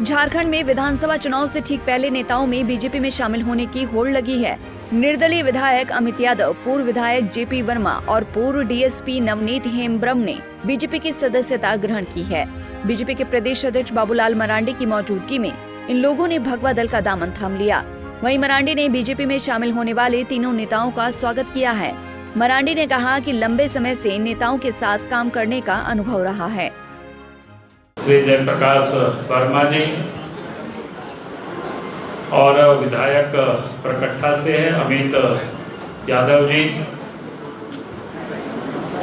झारखंड में विधानसभा चुनाव से ठीक पहले नेताओं में बीजेपी में शामिल होने की होड़ लगी है। निर्दलीय विधायक अमित यादव, पूर्व विधायक जेपी वर्मा और पूर्व डीएसपी नवनीत हेम्ब्रम ने बीजेपी की सदस्यता ग्रहण की है। बीजेपी के प्रदेश अध्यक्ष बाबूलाल मरांडी की मौजूदगी में इन लोगों ने भगवा दल का दामन थाम लिया। वहीं मरांडी ने बीजेपी में शामिल होने वाले तीनों नेताओं का स्वागत किया है। मरांडी ने कहा कि लंबे समय से नेताओं के साथ काम करने का अनुभव रहा है। श्री जयप्रकाश वर्मा जी और विधायक प्रकट्ठा से है अमित यादव जी,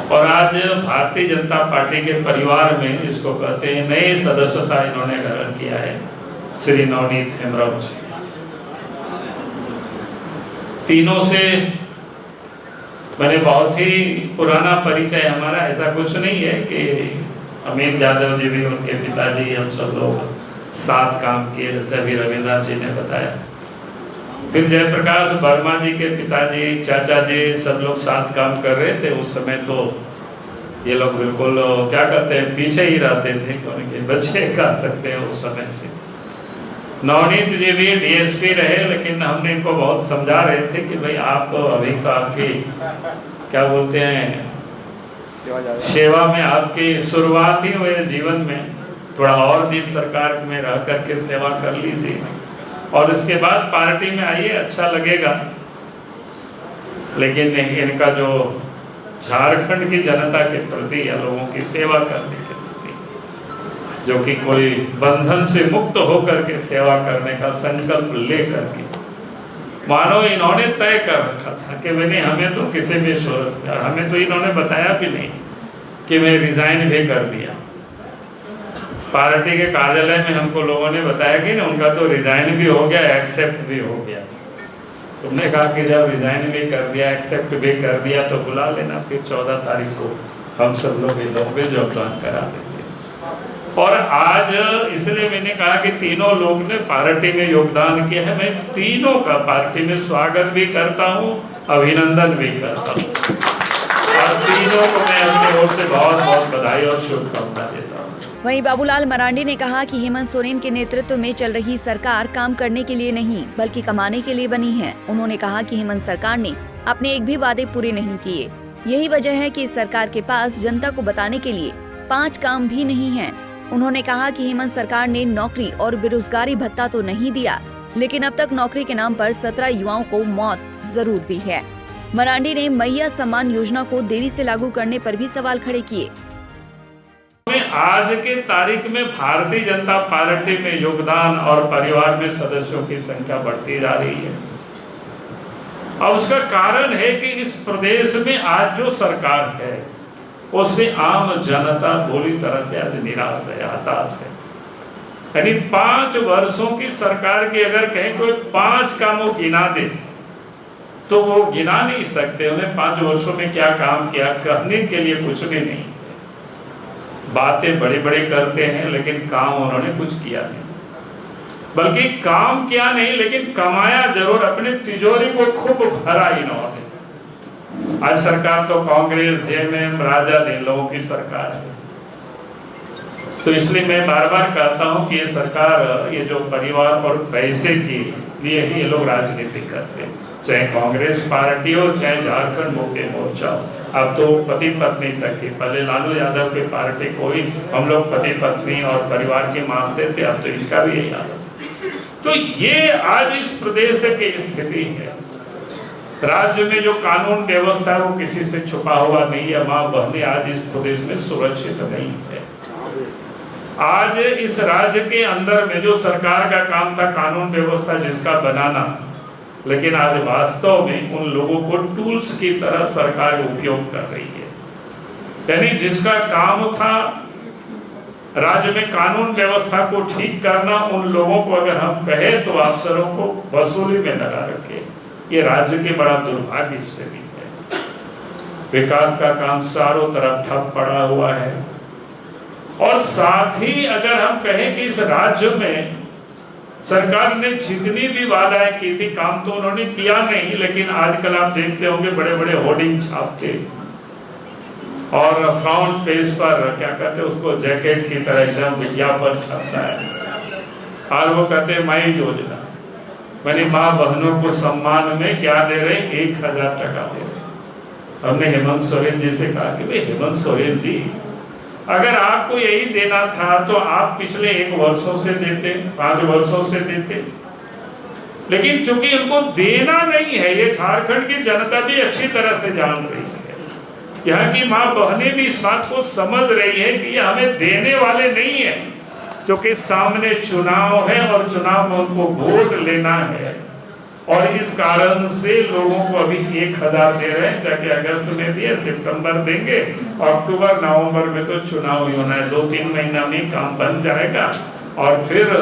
और आज भारतीय जनता पार्टी के परिवार में इसको कहते हैं नए सदस्यता इन्होंने ग्रहण किया है श्री नवनीत हेम्ब्रम जी। तीनों से मैंने बहुत ही पुराना परिचय हमारा, ऐसा कुछ नहीं है कि अमित यादव जी भी उनके पिताजी, हम सब लोग साथ काम किए, जैसे अभी रविंद्र जी ने बताया। फिर जयप्रकाश वर्मा जी के पिताजी, चाचा जी सब लोग साथ काम कर रहे थे। उस समय तो ये लोग बिल्कुल क्या कहते हैं पीछे ही रहते थे, उनके बच्चे कह सकते हैं उस समय से। नवनीत जी भी डीएसपी रहे, लेकिन हमने इनको बहुत समझा रहे थे कि भाई आप तो अभी तो आपकी क्या बोलते हैं सेवा में आपकी शुरुआत ही हुई जीवन में, थोड़ा और दिन सरकार में रह करके सेवा कर लीजिए और इसके बाद पार्टी में आइए, अच्छा लगेगा। लेकिन इनका जो झारखंड की जनता के प्रति या लोगों की सेवा करने के प्रति जो कि कोई बंधन से मुक्त होकर के सेवा करने का संकल्प लेकर के, मानो इन्होंने तय कर रखा था कि मैंने हमें तो किसी भी हमें तो इन्होंने बताया भी नहीं कि मैं रिजाइन भी कर दिया। पार्टी के कार्यालय में हमको लोगों ने बताया कि ना उनका तो रिजाइन भी हो गया, एक्सेप्ट भी हो गया। तुमने कहा कि जब रिजाइन भी कर दिया, एक्सेप्ट भी कर दिया तो बुला लेना, फिर 14 तारीख को हम सब लोग इन लोगों को योगदान करा देंगे। और आज इसलिए मैंने कहा कि तीनों लोग ने पार्टी में योगदान किया है। मैं तीनों का पार्टी में स्वागत भी करता हूँ, अभिनंदन भी करता हूँ, और तीनों को मैं अपनी ओर से बहुत बहुत बधाई और शुभकामना देता हूँ। वहीं बाबूलाल मरांडी ने कहा कि हेमंत सोरेन के नेतृत्व में चल रही सरकार काम करने के लिए नहीं बल्कि कमाने के लिए बनी है। उन्होंने कहा कि हेमंत सरकार ने अपने एक भी वादे पूरे नहीं किए। यही वजह है कि इस सरकार के पास जनता को बताने के लिए 5 काम भी नहीं है। उन्होंने कहा कि हेमंत सरकार ने नौकरी और बेरोजगारी भत्ता तो नहीं दिया, लेकिन अब तक नौकरी के नाम पर 17 युवाओं को मौत जरूर दी है। मरांडी ने मैया सम्मान योजना को देरी से लागू करने पर भी सवाल खड़े किए। आज के तारीख में भारतीय जनता पार्टी में योगदान और परिवार में सदस्यों की संख्या बढ़ती जा रही है। और उसका कारण है कि इस प्रदेश में आज जो सरकार है उससे आम जनता बुरी तरह से आज निराश है, हताश है। यानी 5 वर्षों की सरकार की अगर कहें कोई 5 कामों गिना दे तो वो गिना नहीं सकते। उन्हें 5 वर्षों में क्या काम किया कहने के लिए कुछ भी नहीं। बातें बड़ी बड़ी करते हैं लेकिन काम उन्होंने कुछ किया नहीं, बल्कि काम किया नहीं लेकिन कमाया जरूर, अपनी तिजोरी को खूब भरा इन्होंने। आज सरकार तो कांग्रेस, जेएमएम, राजद इन लोगों की सरकार है। तो इसलिए मैं बार बार कहता हूं कि ये सरकार, ये जो परिवार और पैसे के लिए ही ये लोग राजनीति करते हैं, चाहे कांग्रेस पार्टी हो चाहे झारखंड मुक्ति मोर्चा हो। अब तो पति पत्नी तक ही, पहले लालू यादव की पार्टी को ही हम लोग पति पत्नी और परिवार की मानते थे, अब तो इनका भी यही हालत। तो ये आज इस प्रदेश की स्थिति है। राज्य में जो कानून व्यवस्था है वो किसी से छुपा हुआ नहीं है। माँ बहनें आज इस प्रदेश में सुरक्षित नहीं है। आज इस राज्य के अंदर में जो सरकार का काम था कानून व्यवस्था जिसका बनाना, लेकिन आज वास्तव में उन लोगों को टूल्स की तरह सरकार उपयोग कर रही है। यानी जिसका काम था राज्य में कानून व्यवस्था को ठीक करना, उन लोगों को अगर हम कहें तो अफसरों को वसूली में लगा रखे। ये राज्य की बड़ा दुर्भाग्य स्थिति है। विकास का काम चारों तरफ ठप पड़ा हुआ है। और साथ ही अगर हम कहें कि इस राज्य में सरकार ने जितनी भी वादाएं की थी काम तो उन्होंने किया नहीं, लेकिन आजकल आप देखते होंगे बड़े बड़े होर्डिंग छापते और फ्रंट पेज पर क्या कहते हैं उसको जैकेट की तरह एकदम विज्ञापन छपता है। और वो कहते हैं माई योजना, मैंने माँ बहनों को सम्मान में क्या दे रहे हैं, 1000 टका दे रहे हैं। हमने हेमंत सोरेन जी से कहा कि भाई हेमंत सोरेन जी, अगर आपको यही देना था तो आप पिछले 1 वर्षों से देते, 5 वर्षों से देते, लेकिन चूंकि उनको देना नहीं है, ये झारखंड की जनता भी अच्छी तरह से जान रही है, यहाँ की माँ बहनें भी इस बात को समझ रही है कि ये हमें देने वाले नहीं है, क्योंकि सामने चुनाव है और चुनाव में उनको वोट लेना है, और इस कारण से लोगों को अभी 1000 दे रहे हैं, चाहे अगस्त में भी है, सितंबर देंगे, अक्टूबर नवंबर में तो चुनाव ही होना है, 2-3 महीना में काम बन जाएगा और फिर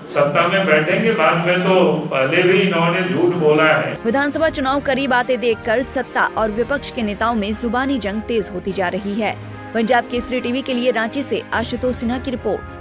सत्ता में बैठेंगे। बाद में तो पहले भी इन्होंने झूठ बोला है। विधानसभा चुनाव करीब आते देखकर सत्ता और विपक्ष के नेताओं में जुबानी जंग तेज होती जा रही है। पंजाब केसरी टीवी के लिए रांची से आशुतोष सिन्हा की रिपोर्ट।